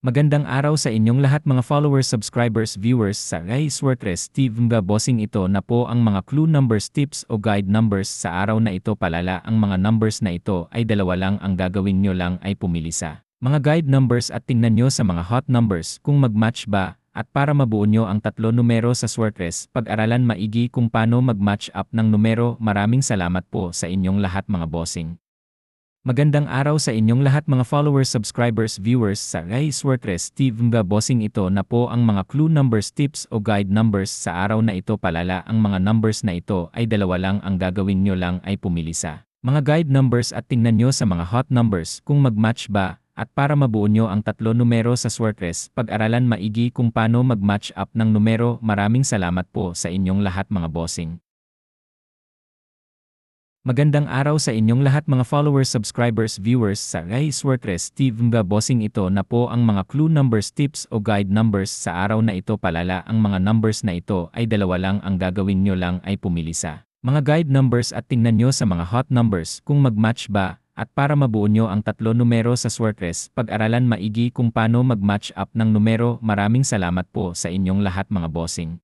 Magandang araw sa inyong lahat mga followers, subscribers, viewers sa Guys Workers Steve Nga Bossing. Ito na po ang mga clue numbers, tips o guide numbers sa araw na ito. Palala ang mga numbers na ito ay dalawa lang, ang gagawin nyo lang ay pumili sa mga guide numbers at tingnan nyo sa mga hot numbers kung mag-match ba, at para mabuo nyo ang tatlo numero sa Swertres, pag-aralan maigi kung paano mag-match up ng numero. Maraming salamat po sa inyong lahat mga bossing. Magandang araw sa inyong lahat mga followers, subscribers, viewers sa Guys Workers Steve Nga Bossing. Ito na po ang mga clue numbers, tips o guide numbers sa araw na ito. Palala ang mga numbers na ito ay dalawa lang, ang gagawin nyo lang ay pumili sa mga guide numbers at tingnan nyo sa mga hot numbers kung mag-match ba, at para mabuo nyo ang tatlo numero sa Swertres, pag-aralan maigi kung paano mag-match up ng numero. Maraming salamat po sa inyong lahat mga bossing. Magandang araw sa inyong lahat mga followers, subscribers, viewers sa Guys Workers Steve Nga Bossing. Ito na po ang mga clue numbers, tips o guide numbers sa araw na ito. Palala ang mga numbers na ito ay dalawa lang, ang gagawin nyo lang ay pumili sa mga guide numbers at tingnan nyo sa mga hot numbers kung mag-match ba, at para mabuo nyo ang tatlo numero sa Swertres, pag-aralan maigi kung paano mag-match up ng numero. Maraming salamat po sa inyong lahat mga bossing.